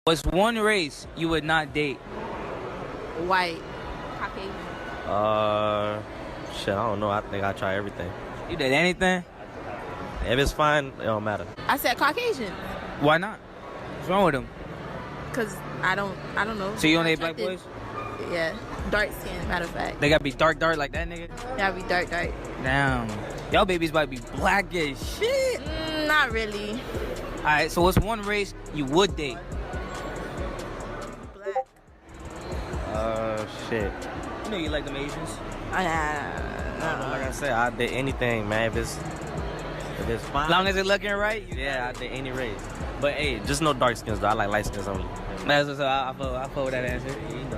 What's one race you would not date? White. Caucasian. Shit, I don't know. I think I try everything. You did anything? If it's fine, it don't matter. I said Caucasian. Why not? What's wrong with them? Cause I don't know. So you don't I date black checked it. boys? Yeah. Dark skin, matter of fact. They gotta be dark like that nigga? Gotta be dark. Damn. Y'all babies about to be black as shit. Not really. Alright, so what's one race you would date? Black. Shit. You know you like them Asians. Like I said, I did anything, man. If it's fine. As long as it looking right? Yeah, I did any race. But hey, just no dark skins though. I like light skins only. That's what's up. I feel with that answer. You know,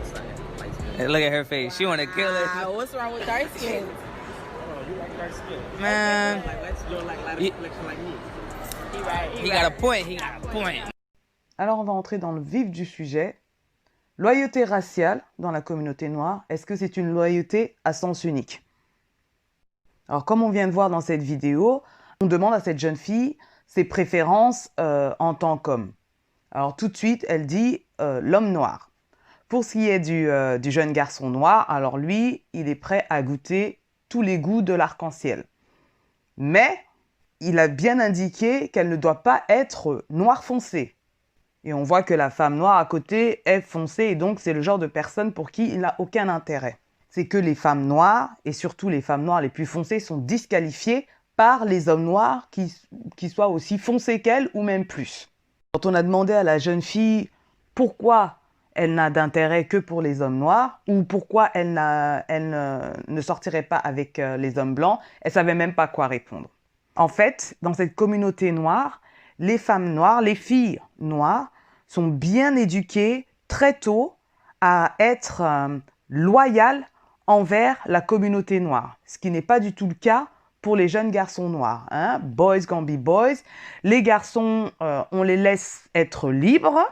light skins. Hey, look at her face. She wanna kill us. What's wrong with dark skin? Oh, you like dark skin? Man. You don't like light complexion like me. He got a point. He got a point. Alors on va entrer dans le vif du sujet. Loyauté raciale dans la communauté noire, est-ce que c'est une loyauté à sens unique? Alors comme on vient de voir dans cette vidéo, on demande à cette jeune fille ses préférences en tant qu'homme. Alors tout de suite, elle dit l'homme noir. Pour ce qui est du jeune garçon noir, alors lui, il est prêt à goûter tous les goûts de l'arc-en-ciel. Mais il a bien indiqué qu'elle ne doit pas être noire foncé. Et on voit que la femme noire à côté est foncée et donc c'est le genre de personne pour qui il n'a aucun intérêt. C'est que les femmes noires, et surtout les femmes noires les plus foncées, sont disqualifiées par les hommes noirs qui soient aussi foncés qu'elles ou même plus. Quand on a demandé à la jeune fille pourquoi elle n'a d'intérêt que pour les hommes noirs ou pourquoi elle ne sortirait pas avec les hommes blancs, elle ne savait même pas quoi répondre. En fait, dans cette communauté noire, les femmes noires, les filles noires, sont bien éduquées très tôt à être loyales envers la communauté noire, ce qui n'est pas du tout le cas pour les jeunes garçons noirs. Hein? Boys gonna be boys. Les garçons, on les laisse être libres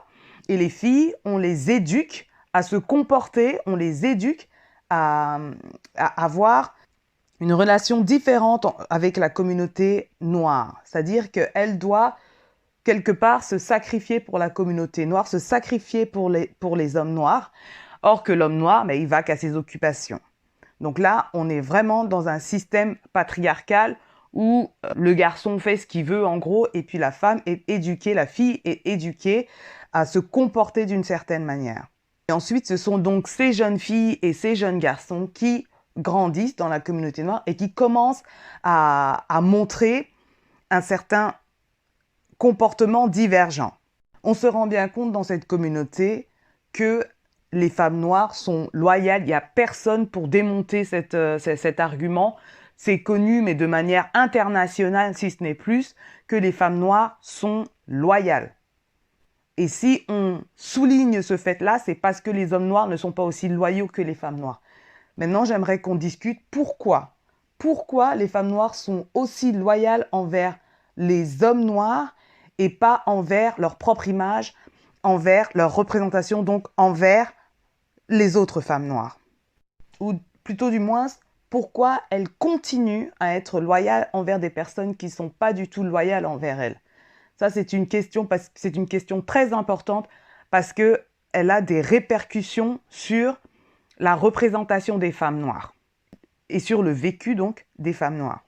et les filles, on les éduque à se comporter, on les éduque à avoir une relation différente avec la communauté noire. C'est-à-dire qu'elle doit quelque part se sacrifier pour la communauté noire, se sacrifier pour les hommes noirs, or que l'homme noir, mais il va qu'à ses occupations. Donc là, on est vraiment dans un système patriarcal où le garçon fait ce qu'il veut en gros, et puis la femme est éduquée, la fille est éduquée à se comporter d'une certaine manière. Et ensuite, ce sont donc ces jeunes filles et ces jeunes garçons qui grandissent dans la communauté noire et qui commencent à montrer un certain comportement divergent. On se rend bien compte dans cette communauté que les femmes noires sont loyales. Il n'y a personne pour démonter cet argument. C'est connu, mais de manière internationale, si ce n'est plus, que les femmes noires sont loyales. Et si on souligne ce fait-là, c'est parce que les hommes noirs ne sont pas aussi loyaux que les femmes noires. Maintenant, j'aimerais qu'on discute pourquoi. Pourquoi les femmes noires sont aussi loyales envers les hommes noirs et pas envers leur propre image, envers leur représentation, donc envers les autres femmes noires. Ou plutôt du moins, pourquoi elles continuent à être loyales envers des personnes qui ne sont pas du tout loyales envers elles. Ça, c'est une question très importante parce qu'elle a des répercussions sur la représentation des femmes noires et sur le vécu donc des femmes noires.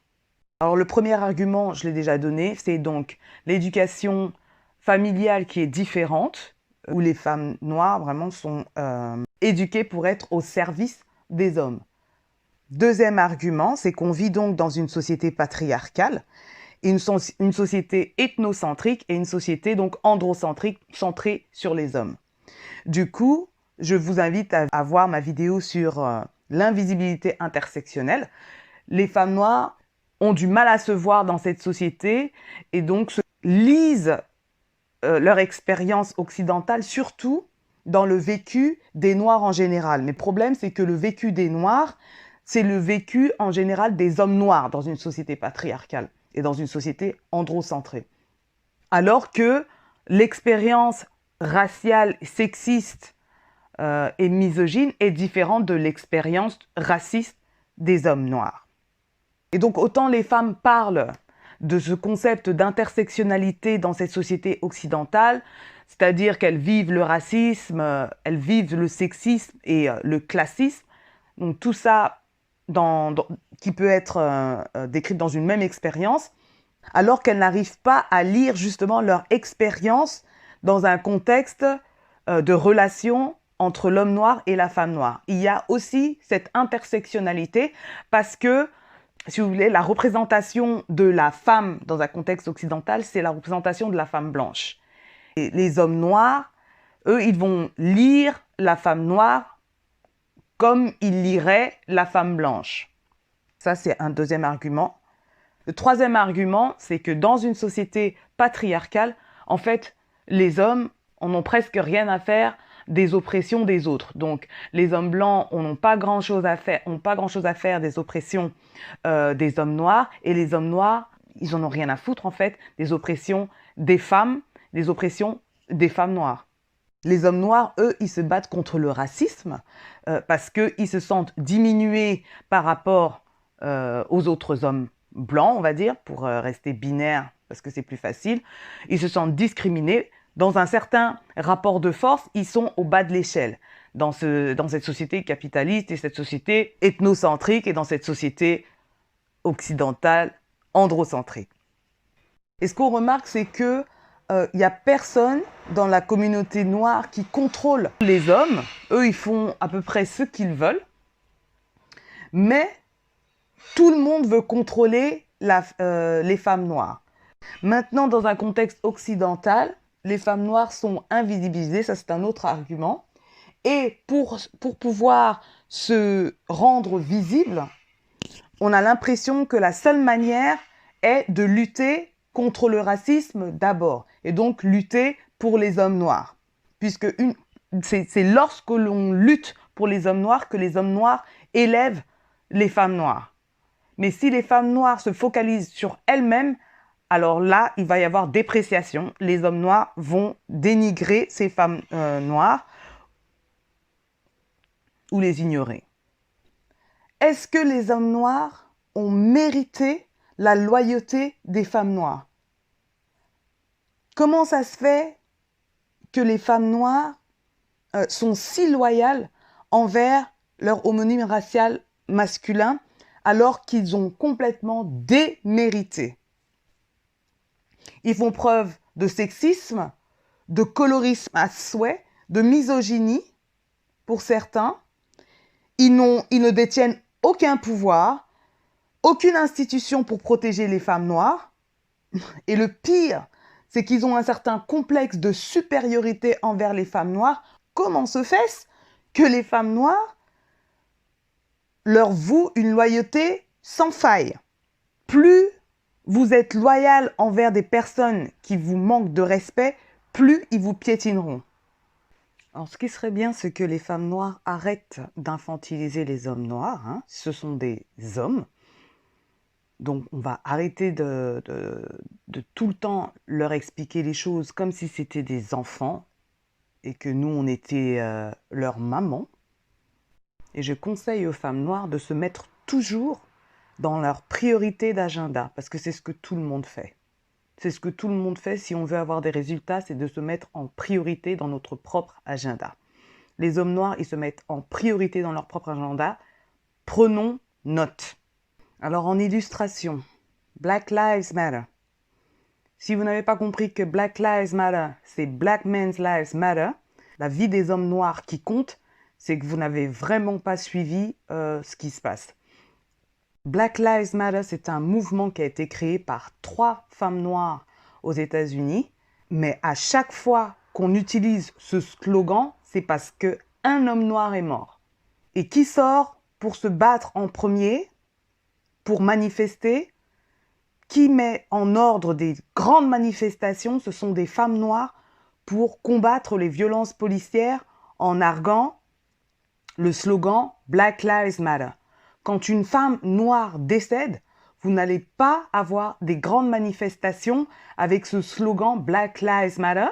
Alors le premier argument, je l'ai déjà donné, c'est donc l'éducation familiale qui est différente, où les femmes noires vraiment sont éduquées pour être au service des hommes. Deuxième argument, c'est qu'on vit donc dans une société patriarcale, une société ethnocentrique et une société donc androcentrique centrée sur les hommes. Du coup, je vous invite à voir ma vidéo sur l'invisibilité intersectionnelle. Les femmes noires ont du mal à se voir dans cette société et donc se lisent leur expérience occidentale, surtout dans le vécu des Noirs en général. Mais le problème, c'est que le vécu des Noirs, c'est le vécu en général des hommes noirs dans une société patriarcale et dans une société androcentrée. Alors que l'expérience raciale, sexiste et misogyne est différente de l'expérience raciste des hommes noirs. Et donc autant les femmes parlent de ce concept d'intersectionnalité dans cette société occidentale, c'est-à-dire qu'elles vivent le racisme, elles vivent le sexisme et le classisme. Donc tout ça qui peut être décrit dans une même expérience, alors qu'elles n'arrivent pas à lire justement leur expérience dans un contexte de relation entre l'homme noir et la femme noire. Il y a aussi cette intersectionnalité parce que, si vous voulez, la représentation de la femme dans un contexte occidental, c'est la représentation de la femme blanche. Et les hommes noirs, eux, ils vont lire la femme noire comme ils liraient la femme blanche. Ça, c'est un deuxième argument. Le troisième argument, c'est que dans une société patriarcale, en fait, les hommes en ont presque rien à faire des oppressions des autres. Donc, les hommes blancs n'ont pas grand-chose à faire des oppressions des hommes noirs, et les hommes noirs, ils en ont rien à foutre, en fait, des oppressions des femmes noires. Les hommes noirs, eux, ils se battent contre le racisme parce qu'ils se sentent diminués par rapport aux autres hommes blancs, on va dire, pour rester binaire, parce que c'est plus facile. Ils se sentent discriminés. Dans un certain rapport de force, ils sont au bas de l'échelle dans cette société capitaliste et cette société ethnocentrique et dans cette société occidentale androcentrique. Et ce qu'on remarque, c'est que il n'y a personne dans la communauté noire qui contrôle les hommes. Eux, ils font à peu près ce qu'ils veulent. Mais tout le monde veut contrôler les femmes noires. Maintenant, dans un contexte occidental, les femmes noires sont invisibilisées, ça c'est un autre argument. Et pour pouvoir se rendre visibles, on a l'impression que la seule manière est de lutter contre le racisme d'abord, et donc lutter pour les hommes noirs. Puisque c'est lorsque l'on lutte pour les hommes noirs que les hommes noirs élèvent les femmes noires. Mais si les femmes noires se focalisent sur elles-mêmes, alors là, il va y avoir dépréciation. Les hommes noirs vont dénigrer ces femmes noires ou les ignorer. Est-ce que les hommes noirs ont mérité la loyauté des femmes noires? Comment ça se fait que les femmes noires sont si loyales envers leur homonyme racial masculin alors qu'ils ont complètement démérité? Ils font preuve de sexisme, de colorisme à souhait, de misogynie pour certains. Ils ne détiennent aucun pouvoir, aucune institution pour protéger les femmes noires. Et le pire, c'est qu'ils ont un certain complexe de supériorité envers les femmes noires. Comment se fait-ce que les femmes noires leur vouent une loyauté sans faille? Plus vous êtes loyal envers des personnes qui vous manquent de respect, plus ils vous piétineront. Alors, ce qui serait bien, c'est que les femmes noires arrêtent d'infantiliser les hommes noirs. Hein. Ce sont des hommes. Donc, on va arrêter de tout le temps leur expliquer les choses comme si c'était des enfants et que nous, on était leur maman. Et je conseille aux femmes noires de se mettre toujours dans leur priorité d'agenda, parce que c'est ce que tout le monde fait. C'est ce que tout le monde fait si on veut avoir des résultats, c'est de se mettre en priorité dans notre propre agenda. Les hommes noirs, ils se mettent en priorité dans leur propre agenda. Prenons note. Alors en illustration, Black Lives Matter. Si vous n'avez pas compris que Black Lives Matter, c'est Black Men's Lives Matter, la vie des hommes noirs qui compte, c'est que vous n'avez vraiment pas suivi ce qui se passe. Black Lives Matter, c'est un mouvement qui a été créé par 3 femmes noires aux États-Unis. Mais à chaque fois qu'on utilise ce slogan, c'est parce qu'un homme noir est mort. Et qui sort pour se battre en premier, pour manifester? Qui met en ordre des grandes manifestations? Ce sont des femmes noires pour combattre les violences policières en arguant le slogan Black Lives Matter. Quand une femme noire décède, vous n'allez pas avoir des grandes manifestations avec ce slogan Black Lives Matter,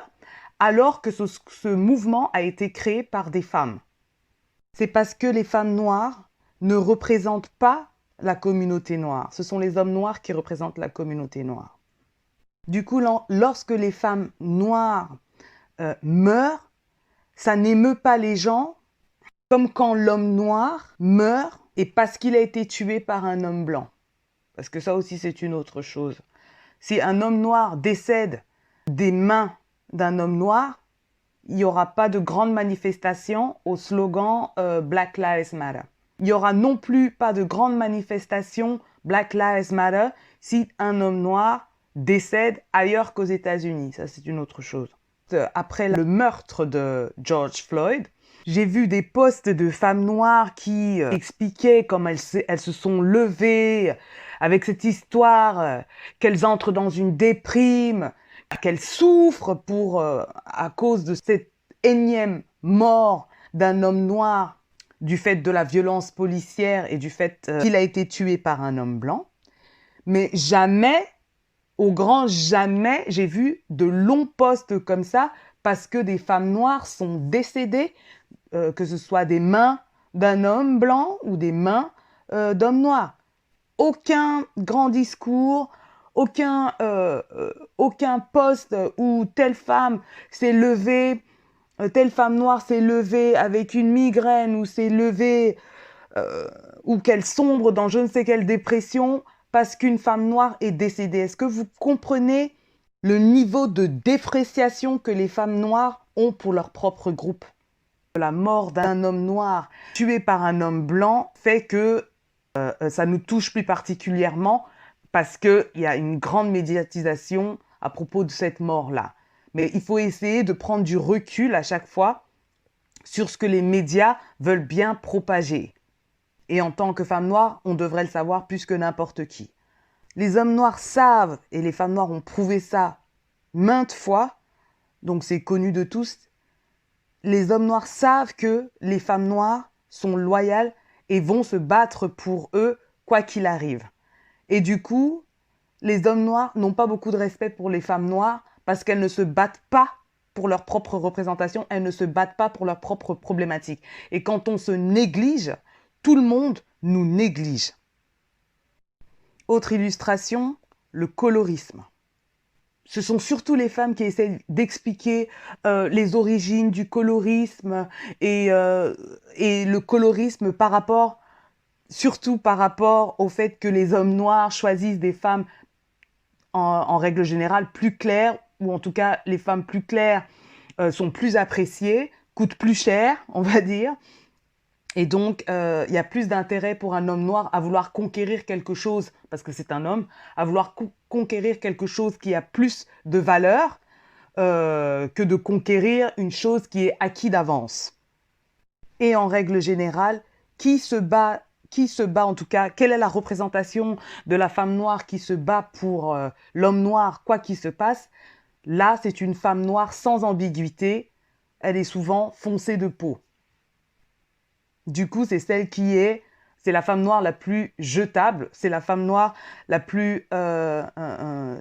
alors que ce mouvement a été créé par des femmes. C'est parce que les femmes noires ne représentent pas la communauté noire. Ce sont les hommes noirs qui représentent la communauté noire. Du coup, lorsque les femmes noires meurent, ça n'émeut pas les gens comme quand l'homme noir meurt et parce qu'il a été tué par un homme blanc. Parce que ça aussi, c'est une autre chose. Si un homme noir décède des mains d'un homme noir, il n'y aura pas de grande manifestation au slogan Black Lives Matter. Il n'y aura non plus pas de grande manifestation Black Lives Matter si un homme noir décède ailleurs qu'aux États-Unis. Ça, c'est une autre chose. Après le meurtre de George Floyd, j'ai vu des posts de femmes noires qui expliquaient comment elles se sont levées avec cette histoire qu'elles entrent dans une déprime, qu'elles souffrent à cause de cette énième mort d'un homme noir du fait de la violence policière et du fait qu'il a été tué par un homme blanc. Mais jamais, au grand jamais, j'ai vu de longs posts comme ça parce que des femmes noires sont décédées, que ce soit des mains d'un homme blanc ou des mains d'hommes noirs. Aucun grand discours, aucun post où telle femme s'est levée, telle femme noire s'est levée avec une migraine ou s'est levée ou qu'elle sombre dans je ne sais quelle dépression parce qu'une femme noire est décédée. Est-ce que vous comprenez le niveau de dépréciation que les femmes noires ont pour leur propre groupe? La mort d'un homme noir tué par un homme blanc fait que ça nous touche plus particulièrement parce qu'il y a une grande médiatisation à propos de cette mort-là. Mais il faut essayer de prendre du recul à chaque fois sur ce que les médias veulent bien propager. Et en tant que femme noire, on devrait le savoir plus que n'importe qui. Les hommes noirs savent, et les femmes noires ont prouvé ça maintes fois, donc c'est connu de tous, les hommes noirs savent que les femmes noires sont loyales et vont se battre pour eux quoi qu'il arrive. Et du coup, les hommes noirs n'ont pas beaucoup de respect pour les femmes noires parce qu'elles ne se battent pas pour leur propre représentation, elles ne se battent pas pour leurs propres problématiques. Et quand on se néglige, tout le monde nous néglige. Autre illustration, le colorisme. Ce sont surtout les femmes qui essaient d'expliquer les origines du colorisme et le colorisme surtout par rapport au fait que les hommes noirs choisissent des femmes en règle générale plus claires, ou en tout cas les femmes plus claires sont plus appréciées, coûtent plus cher, on va dire. Et donc, il y a plus d'intérêt pour un homme noir à vouloir conquérir quelque chose, parce que c'est un homme, à vouloir conquérir quelque chose qui a plus de valeur que de conquérir une chose qui est acquise d'avance. Et en règle générale, qui se bat en tout cas, quelle est la représentation de la femme noire qui se bat pour l'homme noir, quoi qu'il se passe? Là, c'est une femme noire sans ambiguïté, elle est souvent foncée de peau. Du coup, c'est c'est la femme noire la plus jetable, c'est la femme noire la plus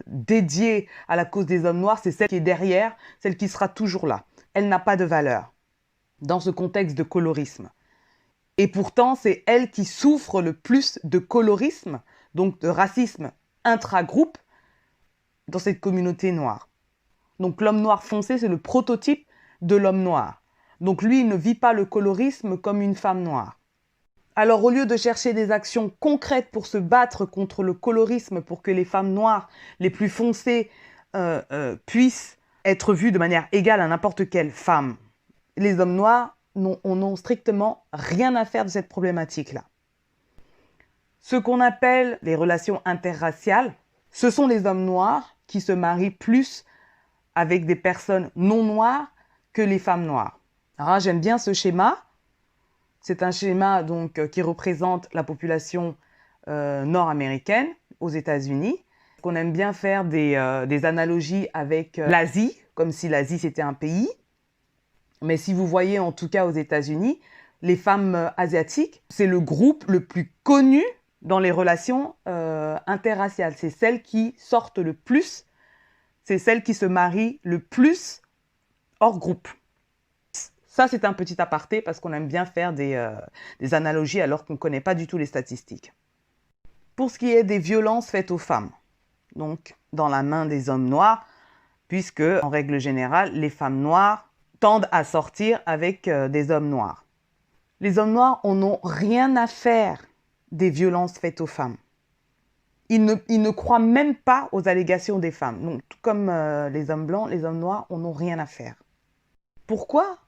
dédiée à la cause des hommes noirs, c'est celle qui est derrière, celle qui sera toujours là. Elle n'a pas de valeur dans ce contexte de colorisme. Et pourtant, c'est elle qui souffre le plus de colorisme, donc de racisme intragroupe dans cette communauté noire. Donc l'homme noir foncé, c'est le prototype de l'homme noir. Donc lui, il ne vit pas le colorisme comme une femme noire. Alors au lieu de chercher des actions concrètes pour se battre contre le colorisme, pour que les femmes noires les plus foncées puissent être vues de manière égale à n'importe quelle femme, les hommes noirs n'ont strictement rien à faire de cette problématique-là. Ce qu'on appelle les relations interraciales, ce sont les hommes noirs qui se marient plus avec des personnes non noires que les femmes noires. Alors j'aime bien ce schéma. C'est un schéma donc qui représente la population nord-américaine aux États-Unis. On aime bien faire des analogies avec l'Asie, comme si l'Asie c'était un pays. Mais si vous voyez en tout cas aux États-Unis, les femmes asiatiques, c'est le groupe le plus connu dans les relations interraciales. C'est celles qui sortent le plus, c'est celles qui se marient le plus hors groupe. Ça, c'est un petit aparté parce qu'on aime bien faire des analogies alors qu'on ne connaît pas du tout les statistiques. Pour ce qui est des violences faites aux femmes, donc dans la main des hommes noirs, puisque en règle générale, les femmes noires tendent à sortir avec des hommes noirs. Les hommes noirs en ont rien à faire des violences faites aux femmes. Ils ne croient même pas aux allégations des femmes. Donc, tout comme les hommes blancs, les hommes noirs en ont rien à faire. Pourquoi?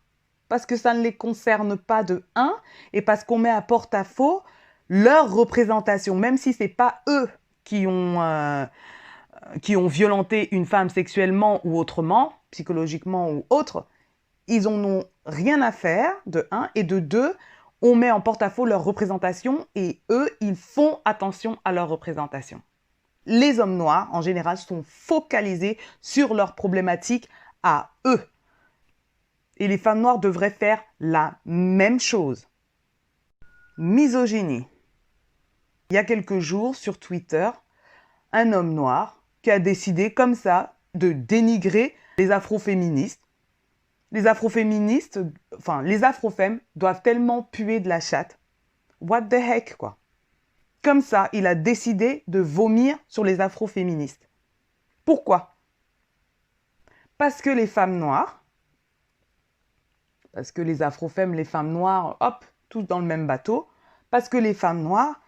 Parce que ça ne les concerne pas de un, et parce qu'on met à porte-à-faux leur représentation, même si ce n'est pas eux qui ont violenté une femme sexuellement ou autrement, psychologiquement ou autre, ils en ont rien à faire, de un, et de deux, on met en porte-à-faux leur représentation et eux, ils font attention à leur représentation. Les hommes noirs, en général, sont focalisés sur leurs problématiques à eux. Et les femmes noires devraient faire la même chose. Misogynie. Il y a quelques jours, sur Twitter, un homme noir qui a décidé comme ça de dénigrer les afroféministes. Les afroféministes, enfin les afrofemmes doivent tellement puer de la chatte. What the heck, quoi. Comme ça, il a décidé de vomir sur les afroféministes. Pourquoi? Parce que les femmes noires, parce que les afrofemmes, les femmes noires, hop, tous dans le même bateau, parce que les femmes noires,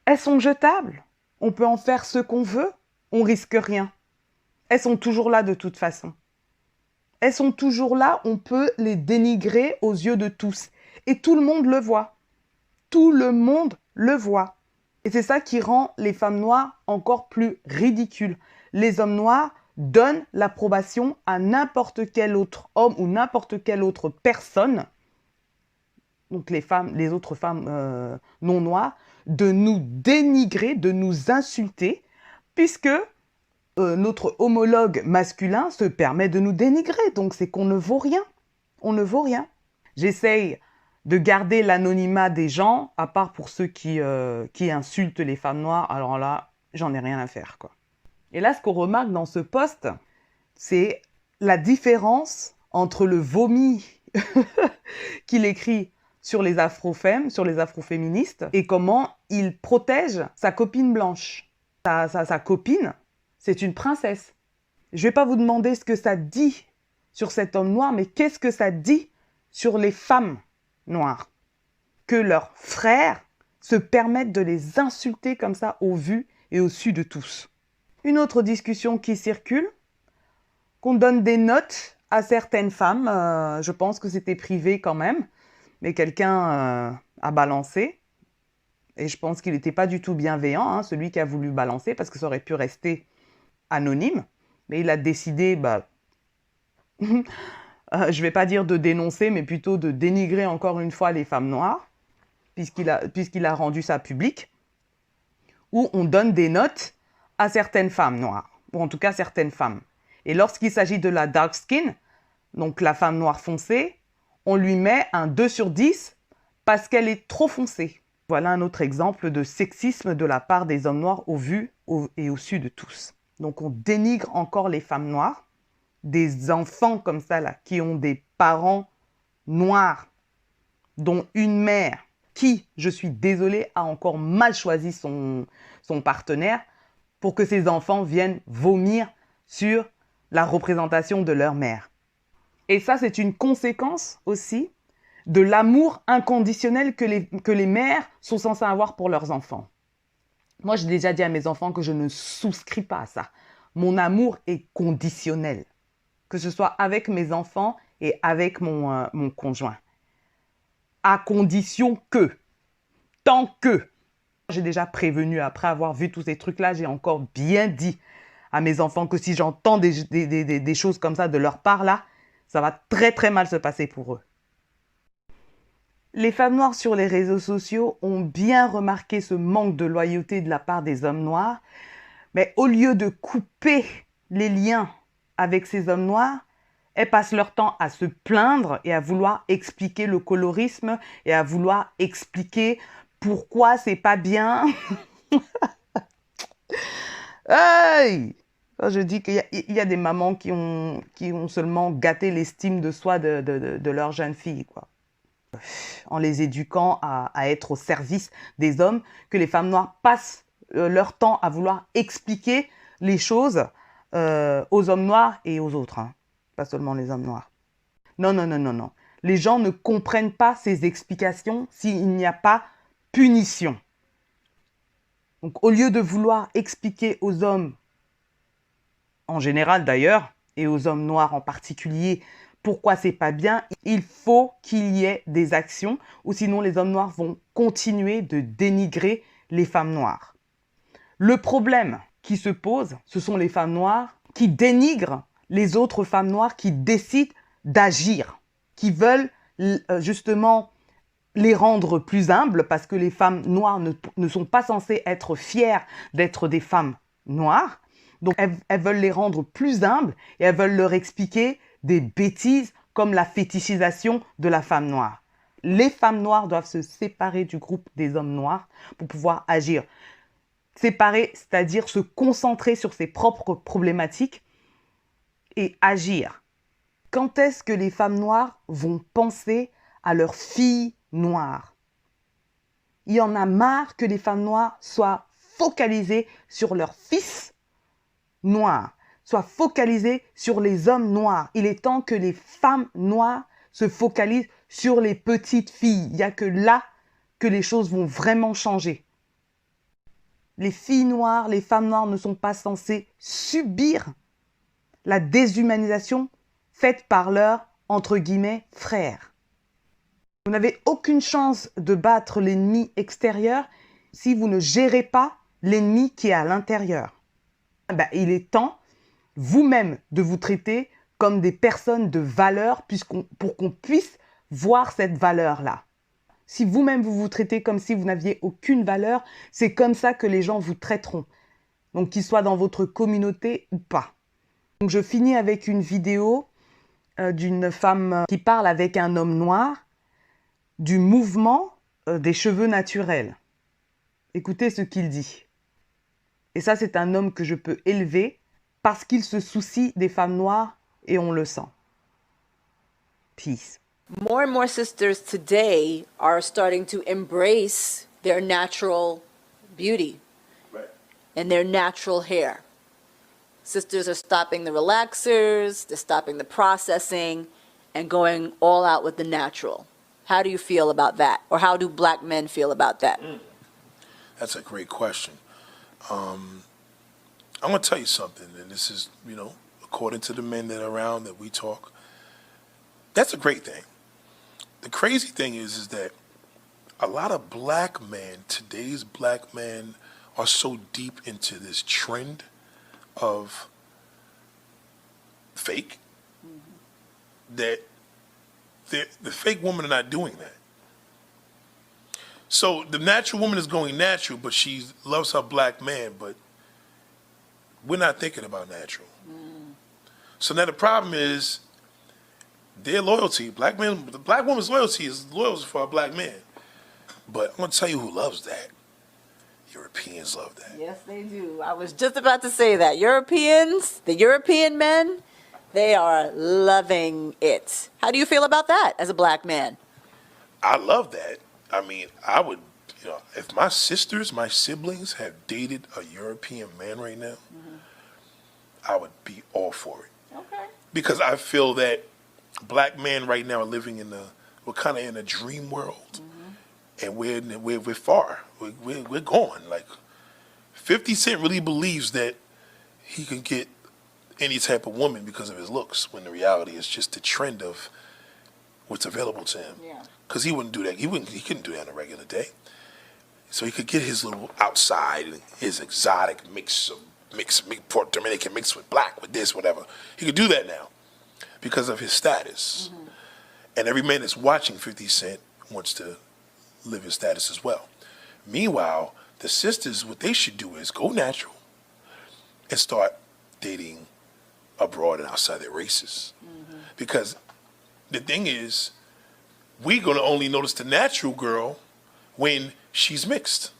elles sont jetables. On peut en faire ce qu'on veut, on risque rien. Elles sont toujours là de toute façon. Elles sont toujours là, on peut les dénigrer aux yeux de tous. Et tout le monde le voit. Tout le monde le voit. Et c'est ça qui rend les femmes noires encore plus ridicules. Les hommes noirs donnent l'approbation à n'importe quel autre homme ou n'importe quelle autre personne, donc les autres femmes non noires, de nous dénigrer, de nous insulter, puisque notre homologue masculin se permet de nous dénigrer. Donc c'est qu'on ne vaut rien. On ne vaut rien. J'essaye de garder l'anonymat des gens, à part pour ceux qui insultent les femmes noires. Alors là, j'en ai rien à faire, quoi. Et là, ce qu'on remarque dans ce post, c'est la différence entre le vomi qu'il écrit sur les afrofemmes, sur les afroféministes, et comment il protège sa copine blanche. Sa copine, c'est une princesse. Je ne vais pas vous demander ce que ça dit sur cet homme noir, mais qu'est-ce que ça dit sur les femmes noires? Que leurs frères se permettent de les insulter comme ça au vu et au su de tous. Une autre discussion qui circule, qu'on donne des notes à certaines femmes. Je pense que c'était privé quand même, mais quelqu'un a balancé. Et je pense qu'il n'était pas du tout bienveillant, hein, celui qui a voulu balancer, parce que ça aurait pu rester anonyme. Mais il a décidé, je ne vais pas dire de dénoncer, mais plutôt de dénigrer encore une fois les femmes noires, puisqu'il a rendu ça public, où on donne des notes à certaines femmes noires, ou en tout cas certaines femmes. Et lorsqu'il s'agit de la dark skin, donc la femme noire foncée, on lui met un 2 sur 10 parce qu'elle est trop foncée. Voilà un autre exemple de sexisme de la part des hommes noirs au vu et au su de tous. Donc on dénigre encore les femmes noires, des enfants comme ça là, qui ont des parents noirs, dont une mère qui, je suis désolée, a encore mal choisi son partenaire, pour que ces enfants viennent vomir sur la représentation de leur mère. Et ça, c'est une conséquence aussi de l'amour inconditionnel que les mères sont censées avoir pour leurs enfants. Moi, j'ai déjà dit à mes enfants que je ne souscris pas à ça. Mon amour est conditionnel, que ce soit avec mes enfants et avec mon conjoint. À condition que, tant que, j'ai déjà prévenu, après avoir vu tous ces trucs-là, j'ai encore bien dit à mes enfants que si j'entends des choses comme ça de leur part là, ça va très très mal se passer pour eux. Les femmes noires sur les réseaux sociaux ont bien remarqué ce manque de loyauté de la part des hommes noirs, mais au lieu de couper les liens avec ces hommes noirs, elles passent leur temps à se plaindre et à vouloir expliquer le colorisme et à vouloir expliquer pourquoi c'est pas bien. Hey! Je dis qu'il y a des mamans qui ont seulement gâté l'estime de soi de leur jeune fille, quoi. En les éduquant à être au service des hommes, que les femmes noires passent leur temps à vouloir expliquer les choses aux hommes noirs et aux autres, hein. Pas seulement les hommes noirs. Non, non, non, non, non. Les gens ne comprennent pas ces explications s'il n'y a pas punition. Donc, au lieu de vouloir expliquer aux hommes, en général d'ailleurs, et aux hommes noirs en particulier, pourquoi c'est pas bien, il faut qu'il y ait des actions, ou sinon les hommes noirs vont continuer de dénigrer les femmes noires. Le problème qui se pose, ce sont les femmes noires qui dénigrent les autres femmes noires qui décident d'agir, qui veulent justement les rendre plus humbles, parce que les femmes noires ne sont pas censées être fières d'être des femmes noires. Donc elles veulent les rendre plus humbles et elles veulent leur expliquer des bêtises comme la fétichisation de la femme noire. Les femmes noires doivent se séparer du groupe des hommes noirs pour pouvoir agir. Séparer, c'est-à-dire se concentrer sur ses propres problématiques et agir. Quand est-ce que les femmes noires vont penser à leurs filles noires? Il y en a marre que les femmes noires soient focalisées sur leurs fils noirs, soient focalisées sur les hommes noirs. Il est temps que les femmes noires se focalisent sur les petites filles. Il n'y a que là que les choses vont vraiment changer. Les filles noires, les femmes noires ne sont pas censées subir la déshumanisation faite par leurs, entre guillemets, frères. Vous n'avez aucune chance de battre l'ennemi extérieur si vous ne gérez pas l'ennemi qui est à l'intérieur. Il est temps, vous-même, de vous traiter comme des personnes de valeur pour qu'on puisse voir cette valeur-là. Si vous-même, vous vous traitez comme si vous n'aviez aucune valeur, c'est comme ça que les gens vous traiteront. Donc, qu'ils soient dans votre communauté ou pas. Donc, je finis avec une vidéo d'une femme qui parle avec un homme noir du mouvement des cheveux naturels. Écoutez ce qu'il dit. Et ça, c'est un homme que je peux élever parce qu'il se soucie des femmes noires et on le sent. Peace. More and more sisters today are starting to embrace their natural beauty and their natural hair. Sisters are stopping the relaxers, they're stopping the processing, and going all out with the natural. How do you feel about that? Or how do black men feel about that? That's a great question. I'm going to tell you something, and this is, according to the men that are around that we talk, that's a great thing. The crazy thing is that a lot of black men, today's black men, are so deep into this trend of fake that the fake women are not doing that. So the natural woman is going natural, but she loves her black man, but we're not thinking about natural. So now the problem is their loyalty, the black woman's loyalty is loyalty for a black man. But I'm going to tell you who loves that. Europeans love that. Yes, they do. I was just about to say that. Europeans, the European men, they are loving it. How do you feel about that as a black man? I love that. I mean, I would, if my sisters, my siblings have dated a European man right now, I would be all for it. Okay. Because I feel that black men right now are living we're kind of in a dream world. And we're far. We're gone. Like 50 Cent really believes that he can get any type of woman because of his looks, when the reality is just the trend of what's available to him. Yeah. Because he wouldn't do that. He couldn't do that on a regular day. So he could get his little outside, his exotic mix Puerto Dominican mix with black, with this, whatever. He could do that now because of his status. And every man that's watching 50 Cent wants to live his status as well. Meanwhile, the sisters, what they should do is go natural and start dating abroad and outside their races. Because the thing is, we're going to only notice the natural girl when she's mixed.